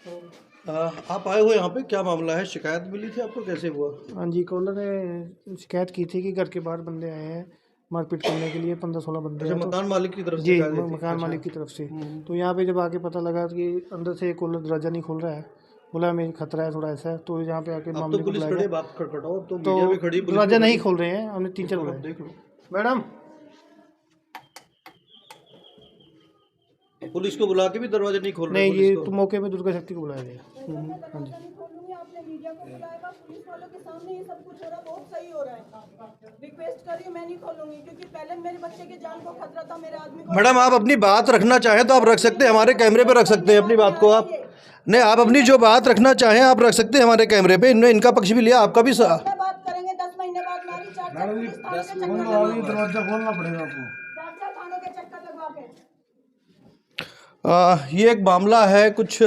आप आए हुए यहाँ पे, क्या मामला है? शिकायत मिली थी आपको, कैसे हुआ? हाँ जी, कॉलर ने शिकायत की थी कि घर के बाहर बंदे आए हैं मारपीट करने के लिए, 15-16 बंदे अच्छा, हैं। तो मकान मालिक की तरफ से जी, शिकायत आई थी? मकान अच्छा। मालिक की तरफ से। तो यहाँ पे जब आके पता लगा कि अंदर से कॉलर दरवाज़ा नहीं खोल रहा है, बोला हमें खतरा है थोड़ा ऐसा है, तो यहाँ पे आके अब तो मामले को पुलिस बुलाया खड़ी है, गया। बात खटखटाओ। अब तो तो मीडिया भी खड़ी, पुलिस भी दरवाज़ा नहीं खड़ी। खोल रहे हैं, हमने टीचर ऊपर आप बुलाया। देख लो, मैडम, पुलिस को बुला के भी दरवाजे नहीं खोल रहे नहीं पुलिस ये को। तो मौके पे दुर्गा शक्ति को बुलाया गया। हाँ जी। आपने मीडिया को बुलाएगा, पुलिस वालों के सामने ये सब कुछ हो रहा है, बहुत सही हो रहा है। रिक्वेस्ट कर रही हूँ, मैं नहीं खोलूंगी क्योंकि पहले मेरे बच्चे की जान को खतरा था, मेरे आदमी को। मैडम, आप अपनी बात रखना चाहें तो आप रख सकते हैं, हमारे कैमरे पे रख सकते हैं अपनी बात को। आप नहीं, आप अपनी जो बात रखना चाहें आप रख सकते हैं हमारे कैमरे पे। इनने इनका पक्ष भी लिया, आपका भी मैं बात करेंगे 10 महीने बाद नारी दरवाज़ा खोलना पड़ेगा आपको। 4 थानों के चक्कर लगवा के। ये एक मामला है, कुछ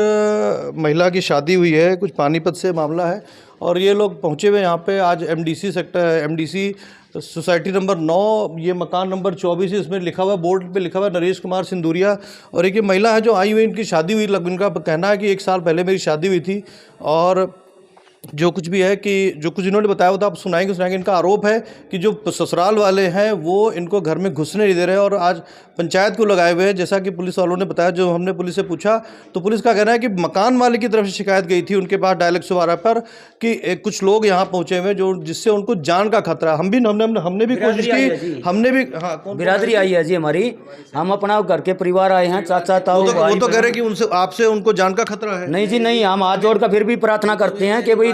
महिला की शादी हुई है, कुछ पानीपत से मामला है और ये लोग पहुंचे हुए यहाँ पे आज एमडीसी सोसाइटी नंबर 9, ये मकान नंबर 24 है। इसमें लिखा हुआ, बोर्ड पे लिखा हुआ नरेश कुमार सिंदूरिया। और एक ये महिला है जो आई हुई, इनकी शादी हुई। इनका कहना है कि 1 साल पहले मेरी शादी हुई थी और जो कुछ भी है कि जो कुछ इन्होंने बताया वो तो आप सुनाएंगे। इनका आरोप है कि जो ससुराल वाले हैं वो इनको घर में घुसने नहीं दे रहे हैं और आज पंचायत को लगाए हुए हैं। जैसा कि पुलिस वालों ने बताया, जो हमने पुलिस से पूछा तो पुलिस का कहना है कि मकान मालिक की तरफ से शिकायत गई थी उनके पास डायल 112 पर कि कुछ लोग यहाँ पहुँचे हुए जो जिससे उनको जान का खतरा। हमने भी कोशिश की, हमने भी। हाँ, बिरादरी आई है जी हमारी, हम अपना घर के परिवार आए हैं, चाचा ताऊ वो भाई तो कह रहे हैं कि उनसे आपसे उनको जान का खतरा है। नहीं जी नहीं, हम हाथ जोड़ कर फिर भी प्रार्थना करते हैं कि भाई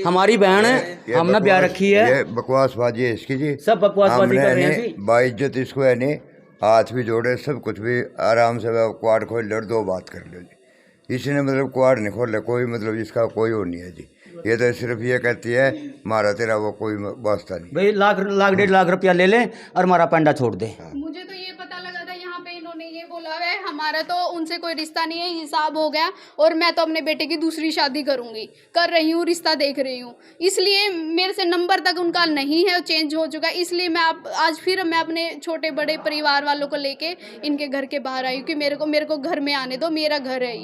हमारी बहन है, हमने ब्याह रखी है। ये बकवासबाजी है इसकी जी, सब बकवासबाजी कर रहे हैं जी। बाइज्जत इसको है नहीं, हाथ भी जोड़े, सब कुछ भी आराम से क्वाड खोल लो, 2 बात कर लो जी। इसने मतलब क्वाड नहीं खोल, कोई मतलब इसका कोई वो नहीं है जी। ये तो सिर्फ ये कहती है मारा तेरा वो कोई वास्ता नहीं। भाई लाख 1.5 रुपया ले ले और हमारा पेंडा छोड़ दे। मुझे तो ये पता लगा था यहाँ पे इन्होंने ये बोला है हमारा तो उनसे कोई रिश्ता नहीं है, हिसाब हो गया और मैं तो अपने बेटे की दूसरी शादी करूंगी, कर रही हूँ, रिश्ता देख रही हूँ। इसलिए मेरे से नंबर तक उनका नहीं है, चेंज हो चुका है। इसलिए मैं आज फिर मैं अपने छोटे बड़े परिवार वालों को लेके इनके घर के बाहर आई हूँ कि मेरे को घर में आने दो, मेरा घर है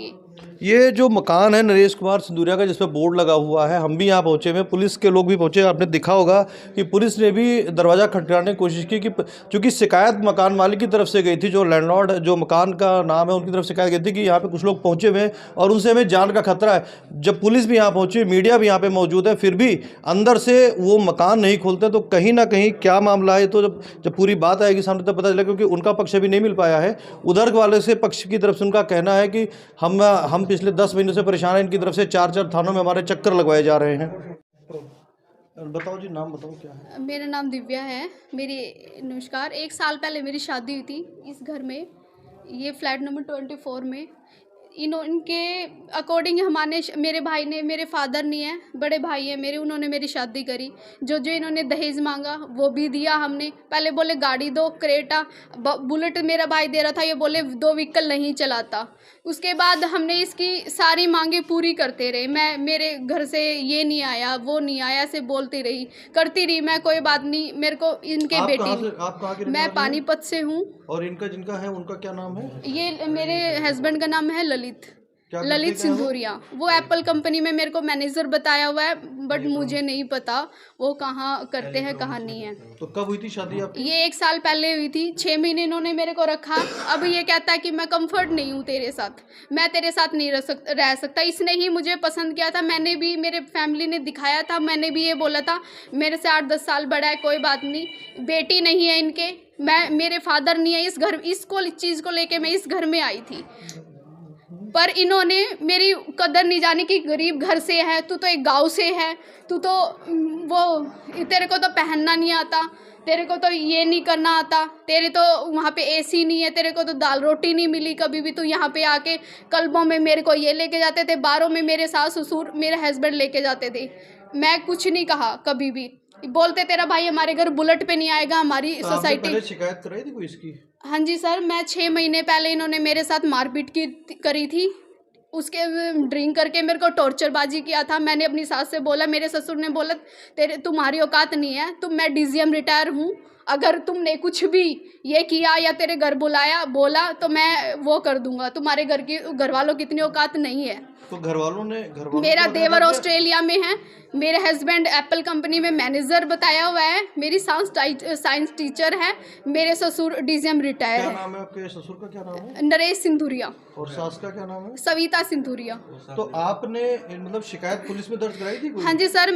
ये जो मकान है नरेश कुमार सिंदूरिया का, जिस पर बोर्ड लगा हुआ है, हम भी यहाँ पहुँचे हुए, पुलिस के लोग भी पहुँचे। आपने देखा होगा कि पुलिस ने भी दरवाज़ा खटखटाने की कोशिश की कि चूँकि शिकायत मकान मालिक की तरफ से गई थी, जो लैंडलॉर्ड, जो मकान का नाम है, उनकी तरफ शिकायत गई थी कि यहाँ पे कुछ लोग पहुँचे हुए हैं और उनसे हमें जान का खतरा है। जब पुलिस भी यहाँ पहुँची, मीडिया भी यहाँ पर मौजूद है, फिर भी अंदर से वो मकान नहीं खोलते, तो कहीं ना कहीं क्या मामला है, तो जब पूरी बात आएगी सामने तब पता चलेगा, क्योंकि उनका पक्ष अभी नहीं मिल पाया है। उधर वाले से पक्ष की तरफ से उनका कहना है कि हम पिछले 10 महीनों से परेशान हैं, इनकी तरफ से 4 थानों में हमारे चक्कर लगवाए जा रहे हैं। बताओ जी, नाम बताओ क्या है? मेरा नाम दिव्या है। नमस्कार। 1 साल पहले मेरी शादी हुई थी इस घर में, ये फ्लैट नंबर 24 में। इनके अकॉर्डिंग मेरे भाई ने, मेरे फादर नहीं है, बड़े भाई हैं मेरे, उन्होंने मेरी शादी करी। जो इन्होंने दहेज मांगा वो भी दिया हमने। पहले बोले गाड़ी दो, क्रेटा, बुलेट मेरा भाई दे रहा था, ये बोले 2 व्हीकल नहीं चलाता। उसके बाद हमने इसकी सारी मांगे पूरी करते रहे। मेरे घर से ये नहीं आया, वो नहीं आया, ऐसे बोलती रही, करती रही मैं, कोई बात नहीं। मेरे को इनके आप बेटी, मैं पानीपत से हूँ। और इनका जिनका है उनका क्या नाम है? ये मेरे हस्बैंड का नाम है ललित सिंधूरिया। वो एप्पल कंपनी में मेरे को मैनेजर बताया हुआ है, बट मुझे नहीं पता वो कहाँ करते हैं, कहाँ नहीं है। तो कब हुई थी शादी आपकी? ये 1 साल पहले हुई थी। 6 महीने इन्होंने मेरे को रखा। अब ये कहता है कि मैं कंफर्ट नहीं हूँ तेरे साथ, मैं तेरे साथ नहीं रह सकता। इसने ही मुझे पसंद किया था, मैंने भी, मेरे फैमिली ने दिखाया था, मैंने भी ये बोला था मेरे से 8-10 साल बड़ा है, कोई बात नहीं, बेटी नहीं है इनके, मेरे फादर नहीं है। इस चीज़ को लेके मैं इस घर में आई थी, पर इन्होंने मेरी कदर नहीं जानी कि गरीब घर से है, तू तो एक गांव से है, तू तो तेरे को तो पहनना नहीं आता, तेरे को तो ये नहीं करना आता, तेरे तो वहाँ पे एसी नहीं है, तेरे को तो दाल रोटी नहीं मिली कभी भी, तू यहाँ पे आके क्लबों में मेरे को ये लेके जाते थे, बारों में मेरे सास ससुर मेरे हस्बैंड लेके जाते थे। मैं कुछ नहीं कहा कभी भी, बोलते तेरा भाई हमारे घर बुलेट पे नहीं आएगा, हमारी सोसाइटी। शिकायत कराई थी कोई इसकी? हाँ जी सर, मैं 6 महीने पहले इन्होंने मेरे साथ मारपीट करी थी। उसके ड्रिंक करके मेरे को टॉर्चरबाजी किया था। मैंने अपनी सास से बोला, मेरे ससुर ने बोला तुम्हारी औकात नहीं है, मैं DGM रिटायर हूँ, अगर तुमने कुछ भी ये किया या तेरे घर बुलाया बोला तो मैं वो कर दूंगा। तुम्हारे घर वालों की इतनी औकात नहीं है। तो घर वालों मेरा को देवर क्या- ऑस्ट्रेलिया में है, मेरे हस्बैंड एप्पल कंपनी में मैनेजर बताया हुआ है, मेरी साइंस टीचर है, मेरे ससुर डीजीएम रिटायर क्या है। नाम है आपके ससुर का, क्या नाम है? नरेश सिंधुरिया। और सास का क्या नाम है? सविता सिंधुरिया। तो आपने मतलब शिकायत पुलिस में दर्ज कराई थी कोई? हाँ जी सर,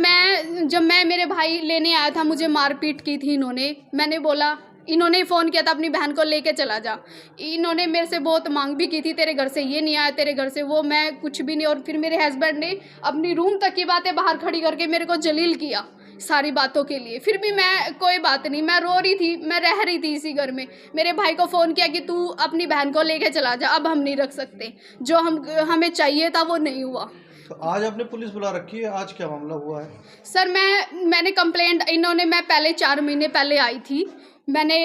जब मैं मेरे भाई लेने आया था, मुझे मारपीट की थी इन्होंने। मैंने बोला, इन्होंने फ़ोन किया था अपनी बहन को लेके चला जा। इन्होंने मेरे से बहुत मांग भी की थी, तेरे घर से ये नहीं आया, तेरे घर से वो, मैं कुछ भी नहीं। और फिर मेरे हस्बैंड ने अपनी रूम तक की बातें बाहर खड़ी करके मेरे को जलील किया सारी बातों के लिए। फिर भी मैं कोई बात नहीं, मैं रो रही थी, मैं रह रही थी इसी घर में। मेरे भाई को फ़ोन किया कि तू अपनी बहन को लेके चला जा, अब हम नहीं रख सकते, जो हमें चाहिए था वो नहीं हुआ। तो आज आपने पुलिस बुला रखी है, आज क्या मामला हुआ है? सर मैंने कंप्लेंट, मैं पहले 4 महीने पहले आई थी, मैंने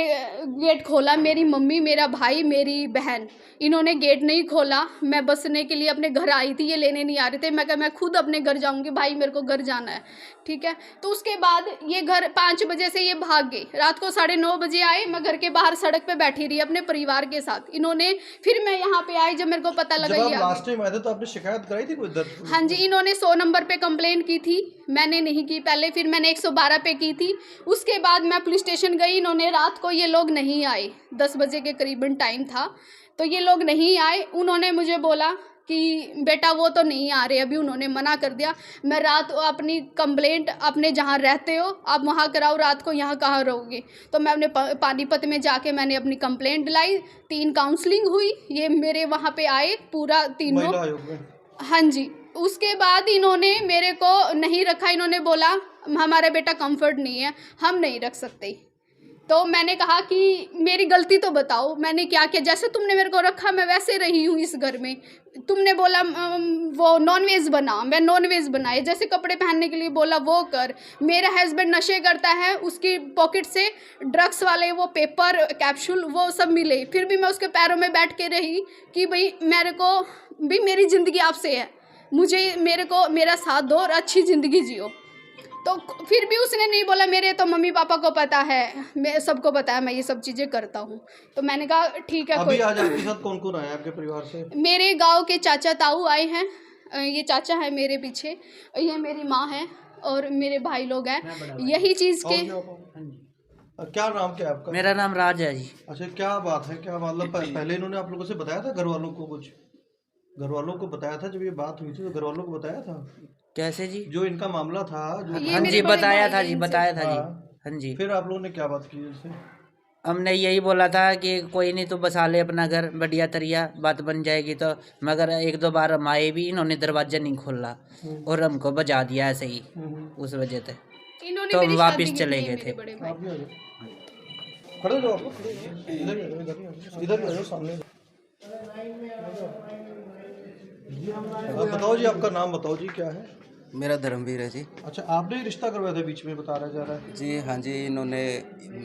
गेट खोला, मेरी मम्मी, मेरा भाई, मेरी बहन, इन्होंने गेट नहीं खोला। मैं बसने के लिए अपने घर आई थी, ये लेने नहीं आ रहे थे। मैं कहा मैं खुद अपने घर जाऊंगी, भाई मेरे को घर जाना है, ठीक है। तो उसके बाद ये घर 5 बजे से ये भाग गए, रात को 9:30 बजे आए। मैं घर के बाहर सड़क पे बैठी रही अपने परिवार के साथ। इन्होंने फिर मैं यहाँ पे आई जब मेरे को पता लगा जब आप ये लास्ट टाइम आए थे तो आपने शिकायत कराई थी कोई दर्ज? हाँ जी, इन्होंने 100 नंबर पे कंप्लेंट की थी, मैंने नहीं की पहले। फिर मैंने 112 पे की थी। उसके बाद मैं पुलिस स्टेशन गई, इन्होंने रात को ये लोग नहीं आए, 10 बजे के करीबन टाइम था, तो ये लोग नहीं आए। उन्होंने मुझे बोला कि बेटा वो तो नहीं आ रहे अभी, उन्होंने मना कर दिया। मैं रात अपनी कंप्लेंट अपने जहाँ रहते हो आप वहाँ कराओ, रात को यहाँ कहाँ रहोगे। तो मैं अपने पानीपत में जाके मैंने अपनी कंप्लेंट दिलाई, 3 काउंसलिंग हुई, ये मेरे वहाँ पे आए पूरा तीनों। महिला आयोग में? हाँ जी। उसके बाद इन्होंने मेरे को नहीं रखा, इन्होंने बोला हमारा बेटा कंफर्ट नहीं है, हम नहीं रख सकते। तो मैंने कहा कि मेरी गलती तो बताओ, मैंने क्या किया? जैसे तुमने मेरे को रखा मैं वैसे रही हूँ इस घर में। तुमने बोला वो नॉनवेज बना, मैं नॉनवेज बनाए। जैसे कपड़े पहनने के लिए बोला वो कर। मेरा हस्बैंड नशे करता है, उसकी पॉकेट से ड्रग्स वाले वो पेपर कैप्सूल वो सब मिले, फिर भी मैं उसके पैरों में बैठ के रही कि भाई मेरे को भी मेरी ज़िंदगी आपसे है, मेरे को मेरा साथ दो और अच्छी ज़िंदगी जियो। तो फिर भी उसने नहीं बोला, मेरे तो मम्मी पापा को पता है, मैं सबको पता है मैं ये सब चीज़ें करता हूँ। तो मैंने कहा ठीक है। अभी आज आपके साथ कौन कौन आया आपके परिवार से? मेरे गांव के चाचा ताऊ आए हैं, ये चाचा है मेरे पीछे, ये मेरी माँ है और मेरे भाई लोग हैं। यही चीज़ के क्या नाम क्या है आपका? मेरा नाम राज है जी। अच्छा, क्या बात है, क्या मतलब पहले इन्होंने आप लोगों से बताया था? घर वालों को कुछ, घर वालों को बताया था जब ये बात हुई थी तो घर वालों को बताया था कैसे जी? जो इनका मामला था जो? ये हाँ मेरे जी बड़े बताया भाई था हैं जी, इनसे। बताया था जी। हाँ। हाँ जी, फिर आप लोगों ने क्या बात की इससे? हमने यही बोला था कि कोई नहीं, तो बसा ले अपना घर, बढ़िया तरिया बात बन जाएगी। तो मगर 1-2 बार हम आए भी, इन्होंने दरवाजा नहीं खोला और हमको बजा दिया ऐसे ही, उस वजह से इन्होंने तो हम मेरी वापस शादी की चले थी, गए मेरे थे। बड़े भाई। आप भी आ जाओ, खड़े हो जाओ, आप लोग खड़े हो जाओ। इधर ही आ जाओ, इधर ही आ जाओ, इधर ही आ जाओ सामने। आप बताओ जी, आपका नाम बताओ जी, क्या है? मेरा धर्मवीर है जी। अच्छा, आपने ही रिश्ता करवाया था बीच में, बता रहा जा रहा है? जी हाँ जी,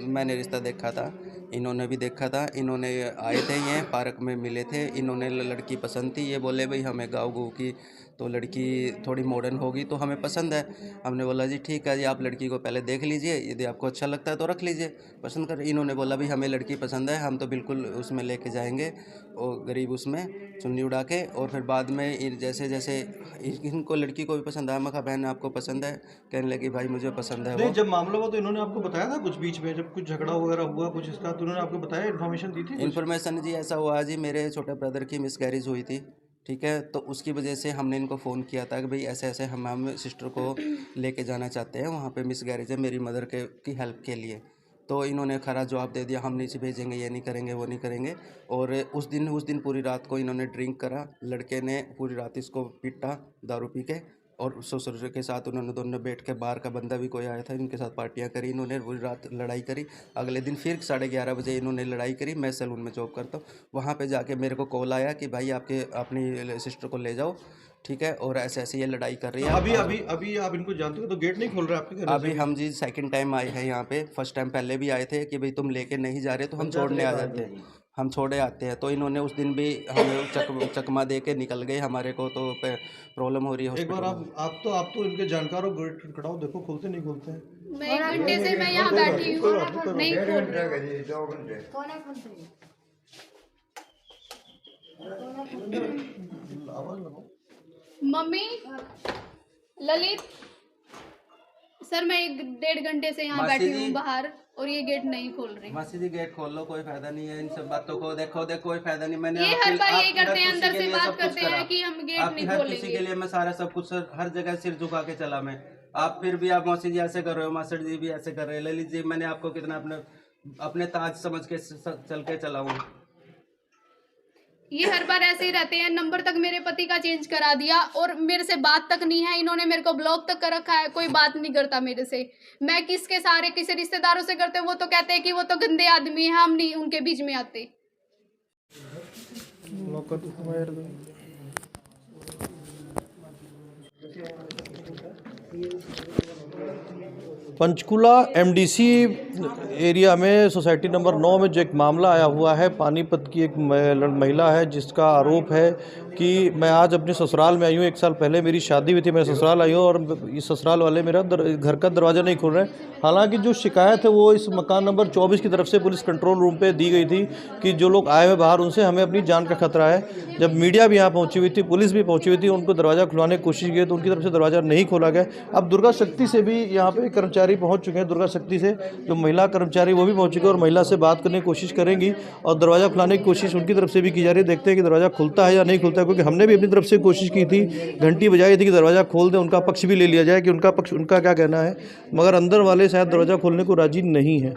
मैंने रिश्ता देखा था, इन्होंने भी देखा था। इन्होंने आए थे, ये पार्क में मिले थे, इन्होंने लड़की पसंद थी। ये बोले भाई हमें गाँव की तो लड़की थोड़ी मॉडर्न होगी तो हमें पसंद है। हमने बोला जी ठीक है जी, आप लड़की को पहले देख लीजिए, यदि आपको अच्छा लगता है तो रख लीजिए, पसंद कर। इन्होंने बोला भाई हमें लड़की पसंद है, हम तो बिल्कुल उसमें लेके जाएंगे, और गरीब उसमें चुन्नी उड़ा के। और फिर बाद में जैसे जैसे इनको लड़की को भी पसंद आया, मैं कहा बहन आपको पसंद है? कहने लगी भाई मुझे पसंद है। नहीं, वो जब मामला हुआ तो इन्होंने आपको बताया था कुछ बीच में, जब कुछ झगड़ा वगैरह हुआ कुछ इसका, तो उन्होंने आपको बताया, इन्फॉर्मेशन दी थी कुछ? इन्फॉर्मेशन जी ऐसा हुआ जी, मेरे छोटे ब्रदर की मिसकैरेज हुई थी, ठीक है। तो उसकी वजह से हमने इनको फ़ोन किया था कि भाई ऐसे ऐसे हम सिस्टर को लेके जाना चाहते हैं, वहाँ पे मिसकैरेज है मेरी मदर की हेल्प के लिए। तो इन्होंने खरा जवाब दे दिया, हम नहीं भेजेंगे, ये नहीं करेंगे, वो नहीं करेंगे। और उस दिन पूरी रात को इन्होंने ड्रिंक करा, लड़के ने पूरी रात इसको पीटा दारू पी के, और ससुर के साथ उन्होंने दोनों बैठ के, बाहर का बंदा भी कोई आया था, इनके साथ पार्टियां करी, इन्होंने पूरी रात लड़ाई करी। अगले दिन फिर 11:30 बजे इन्होंने लड़ाई करी। मैं सैलून में जॉब करता हूँ, वहाँ पे जाके मेरे को कॉल आया कि भाई अपनी सिस्टर को ले जाओ, ठीक है, और ऐसे ऐसे ये लड़ाई कर रही है। अभी आप इनको जानते हो तो गेट नहीं खोल रहे आपके घर? अभी हम जी सेकंड टाइम आए हैं यहाँ पे, फर्स्ट टाइम पहले भी आए थे कि भाई तुम लेके नहीं जा रहे तो हम छोड़ने आ जाते हैं, हम छोड़े आते हैं। तो इन्होंने उस दिन भी हमें चकमा दे के निकल गए, हमारे को तो प्रॉब्लम हो रही है। एक बार आप तो इनके जानकार हो, गेट खड़काओ, देखो खुलते नहीं खुलते हैं। मैं 1 घंटे से मैं यहाँ बैठी हूँ, नहीं खोल रही। 2 घंटे मम्मी, ललित सर, मैं 1-1.5 घंटे से यहाँ मासी बैठी जी। हूँ बाहर और ये गेट नहीं खोल रही। मासी जी गेट खोल लो, कोई फायदा नहीं है इन सब बातों को। देखो कोई फायदा नहीं। मैंने ये आपकी- हर बार यही आपकी हर करते हैं, खुशी अंदर के से लिए बात सब कुछ करते करा। हैं कि हम गेट आपकी नहीं हर खुशी खोलेंगे। के लिए मैं सारा सब कुछ हर जगह सिर झुका के चला मैं। आप फिर भी आप मौसी जी ऐसे कर रहे हो, मास्टर जी भी ऐसे कर रहे हैं, ललित जी मैंने आपको कितना अपने ताज समझ के चल के चला हूँ। ये हर बार ऐसे ही रहते हैं। नंबर तक मेरे पति का चेंज करा दिया और मेरे से बात तक नहीं है। इन्होंने मेरे को ब्लॉक तक कर रखा है, कोई बात नहीं करता मेरे से। मैं किसके सहारे, किसी रिश्तेदारों से करते हैं, वो तो कहते हैं कि वो तो गंदे आदमी है, हम नहीं उनके बीच में आते। पंचकुला एमडीसी एरिया में सोसाइटी नंबर 9 में जो एक मामला आया हुआ है, पानीपत की एक महिला है जिसका आरोप है कि मैं आज अपने ससुराल में आई हूँ। 1 साल पहले मेरी शादी हुई थी, मैं ससुराल आई हूँ और इस ससुराल वाले मेरा घर का दरवाज़ा नहीं खोल रहे हैं। हालांकि जो शिकायत है वो इस मकान नंबर 24 की तरफ से पुलिस कंट्रोल रूम पे दी गई थी कि जो लोग आए हुए बाहर उनसे हमें अपनी जान का खतरा है। जब मीडिया भी यहाँ पहुँची हुई थी, पुलिस भी पहुँची हुई थी, उनको दरवाज़ा खुलवाने की कोशिश की तो उनकी तरफ से दरवाज़ा नहीं खोला गया। अब दुर्गा शक्ति से भी यहाँ पे कर्मचारी पहुँच चुके हैं। दुर्गा शक्ति से जो महिला कर्मचारी वो भी पहुँच चुके हैं और महिला से बात करने की कोशिश करेंगी और दरवाज़ा खुलाने की कोशिश उनकी तरफ से भी की जा रही है। देखते हैं कि दरवाज़ा खुलता है या नहीं खुलता है, क्योंकि हमने भी अपनी तरफ से कोशिश की थी, घंटी बजाई थी कि दरवाज़ा खोल दें, उनका पक्ष भी ले लिया जाए कि उनका पक्ष, उनका क्या कहना है, मगर अंदर वाले शायद दरवाज़ा खोलने को राजी नहीं है।